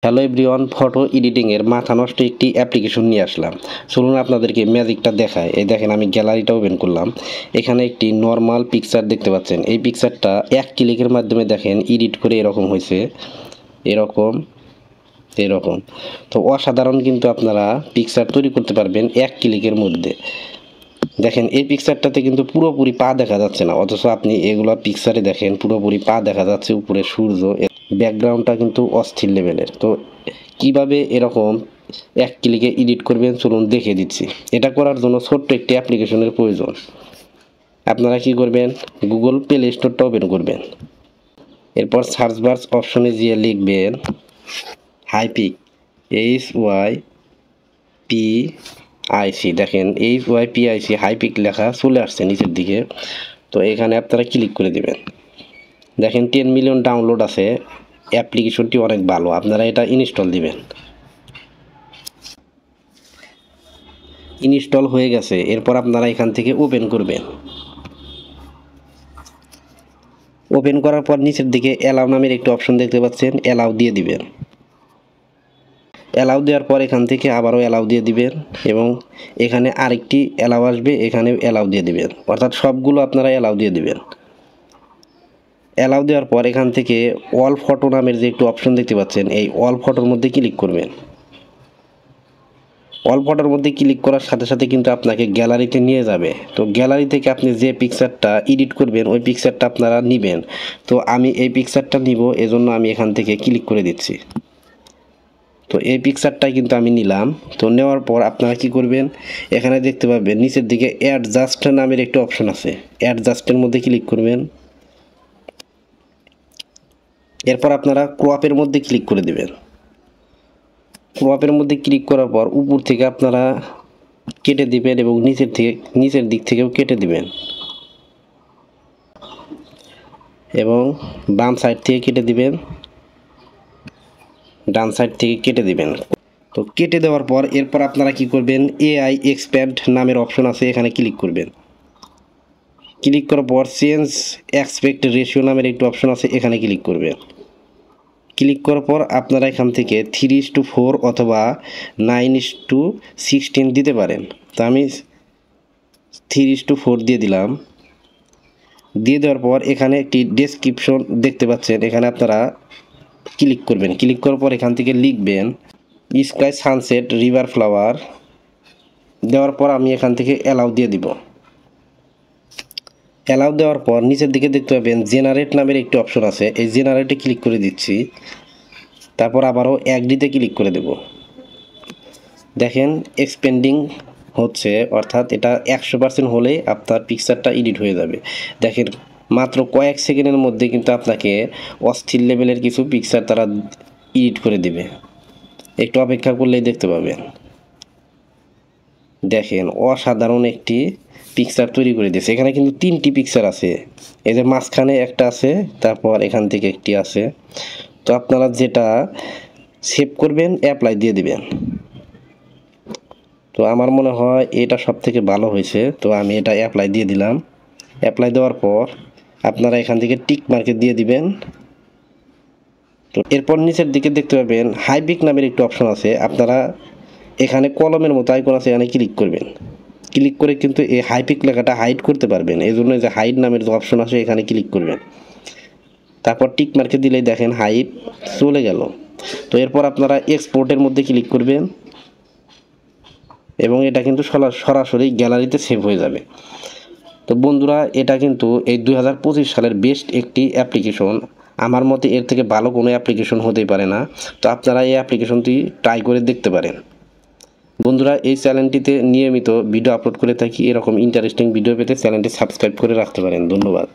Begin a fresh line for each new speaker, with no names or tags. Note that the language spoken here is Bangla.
হ্যালো এভরিওয়ান, ফটো এডিটিংয়ের মাথা নষ্ট একটি অ্যাপ্লিকেশন নিয়ে আসলাম। চলুন আপনাদেরকে ম্যাজিকটা দেখায়। এই দেখেন, আমি গ্যালারিটা ওপেন করলাম। এখানে একটি নর্মাল পিকচার দেখতে পাচ্ছেন। এই পিকচারটা এক ক্লিকের মাধ্যমে দেখেন এডিট করে এরকম হয়েছে, এরকম এরকম। তো অসাধারণ কিন্তু আপনারা পিকচার তৈরি করতে পারবেন এক ক্লিকের মধ্যে। দেখেন, এই পিকচারটাতে কিন্তু পুরোপুরি পা দেখা যাচ্ছে না, অথচ আপনি এগুলো পিকচারে দেখেন পুরোপুরি পা দেখা যাচ্ছে, উপরে সূর্য, ব্যাকগ্রাউন্ডটা কিন্তু অস্থির লেভেলের। তো কিভাবে এরকম এক ক্লিকে এডিট করবেন চলুন দেখে দিচ্ছি। এটা করার জন্য ছোট্ট একটি অ্যাপ্লিকেশনের প্রয়োজন। আপনারা কি করবেন, গুগল প্লে স্টোরটা ওপেন করবেন। এরপর সার্চ বার অপশনে গিয়ে লিখবেন হাইপিক, HYPIC। দেখেন HYPIC হাইপিক লেখা চলে আসছে নিচের দিকে। তো এখানে আপনারা ক্লিক করে দিবেন। দেখেন 10 মিলিয়ন ডাউনলোড আছে। অ্যাপ্লিকেশনটি অনেক ভালো, আপনারা এটা ইনস্টল দিবেন। ইনস্টল হয়ে গেছে। এরপর আপনারা এখান থেকে ওপেন করবেন। ওপেন করার পর নিচের দিকে অ্যালাউ নামের একটি অপশন দেখতে পাচ্ছেন, অ্যালাউ দিয়ে দিবেন। অ্যালাউ দেওয়ার পর এখান থেকে আবারও অ্যালাউ দিয়ে দিবেন এবং এখানে আরেকটি অ্যালাউ আসবে, এখানে অ্যালাউ দিয়ে দিবেন। অর্থাৎ সবগুলো আপনারা অ্যালাউ দিয়ে দিবেন। অ্যালাউ দেওয়ার পর এখান থেকে অল ফটো নামের যে একটু অপশন দেখতে পাচ্ছেন, এই অল ফটোর মধ্যে ক্লিক করবেন। অল ফটোর মধ্যে ক্লিক করার সাথে সাথে কিন্তু আপনাকে গ্যালারিতে নিয়ে যাবে। তো গ্যালারি থেকে আপনি যে পিকচারটা এডিট করবেন ওই পিকচারটা আপনারা নেবেন। তো আমি এই পিকচারটা নিব, এজন্য আমি এখান থেকে ক্লিক করে দিচ্ছি। তো এই পিকচারটাই কিন্তু আমি নিলাম। তো নেওয়ার পর আপনারা কি করবেন, এখানে দেখতে পাবেন নিচের দিকে অ্যাডজাস্ট নামের একটি অপশন আছে, অ্যাডজাস্টের মধ্যে ক্লিক করবেন। এরপর আপনারা ক্রপের মধ্যে ক্লিক করে দেবেন। ক্রপের মধ্যে ক্লিক করার পর উপর থেকে আপনারা কেটে দিবেন এবং নিচের দিক থেকেও কেটে দিবেন এবং বাম সাইড থেকে কেটে দিবেন, ডান সাইড থেকে কেটে দিবেন। তো কেটে দেওয়ার পর এরপর আপনারা কি করবেন, AI এক্সপ্যান্ড নামের অপশন আছে, এখানে ক্লিক করবেন। ক্লিক করার পর চেঞ্জ অ্যাসপেক্ট রেশিও নামের একটি অপশন আছে, এখানে ক্লিক করবেন। ক্লিক করার পর আপনারা এখান থেকে 3:4 অথবা 9:16 দিতে পারেন। তো আমি 3:4 দিয়ে দিলাম। দিয়ে দেওয়ার পর এখানে একটি ডেসক্রিপশন দেখতে পাচ্ছেন, এখানে আপনারা ক্লিক করবেন। ক্লিক করার পর এখান থেকে লিখবেন স্কাই সানসেট রিভার ফ্লাওয়ার। দেওয়ার পর আমি এখান থেকে অ্যালাউ দিয়ে দিব। অ্যালাউ দেওয়ার পর নিচের দিকে দেখতে পাবেন জেনারেট নামের একটি অপশন আছে, এই জেনারেটে ক্লিক করে দিচ্ছি। তারপর আবারও অ্যাগ্রিতে ক্লিক করে দেব। দেখেন এক্সপেন্ডিং হচ্ছে, অর্থাৎ এটা 100% হলে আপনার পিকচারটা এডিট হয়ে যাবে। দেখেন মাত্র কয়েক সেকেন্ডের মধ্যে কিন্তু আপনাকে অস্থির লেভেলের কিছু পিকচার তারা এডিট করে দিবে। একটু অপেক্ষা করলেই দেখতে পাবেন। দেখেন অসাধারণ একটি পিকচার তৈরি করে দিয়েছে। এখানে কিন্তু 3টি পিকচার আছে, এদের মাঝখানে একটা আছে, তারপর এখান থেকে একটি আছে। তো আপনারা যেটা সেভ করবেন অ্যাপ্লাই দিয়ে দিবেন। তো আমার মনে হয় এটা সব থেকে ভালো হয়েছে, তো আমি এটা অ্যাপ্লাই দিয়ে দিলাম। অ্যাপ্লাই দেওয়ার পর আপনারা এখান থেকে টিক মার্কে দিয়ে দিবেন। তো এরপর নিচের দিকে দেখতে পাবেন হাইপিক নামের একটি অপশন আছে, আপনারা এখানে কলমের মতো আইকন আছে, এখানে ক্লিক করবেন। ক্লিক করে কিন্তু এই হাইপিক লেখাটা হাইড করতে পারবেন, এই জন্য যে হাইড নামের যে অপশন আছে এখানে ক্লিক করবেন। তারপর টিক মার্কে দিলেই দেখেন হাইড চলে গেল। তো এরপর আপনারা এক্সপোর্টের মধ্যে ক্লিক করবেন এবং এটা কিন্তু সরাসরি গ্যালারিতে সেভ হয়ে যাবে। তো বন্ধুরা, এটা কিন্তু এই 2025 সালের বেস্ট একটি অ্যাপ্লিকেশন। আমার মতে এর থেকে ভালো কোনো অ্যাপ্লিকেশন হতেই পারে না। তো আপনারা এই অ্যাপ্লিকেশনটি ট্রাই করে দেখতে পারেন। বন্ধুরা, এই চ্যানেলটিতে নিয়মিত ভিডিও আপলোড করে থাকি, এরকম ইন্টারেস্টিং ভিডিও পেতে চ্যানেলটি সাবস্ক্রাইব করে রাখতে পারেন। ধন্যবাদ।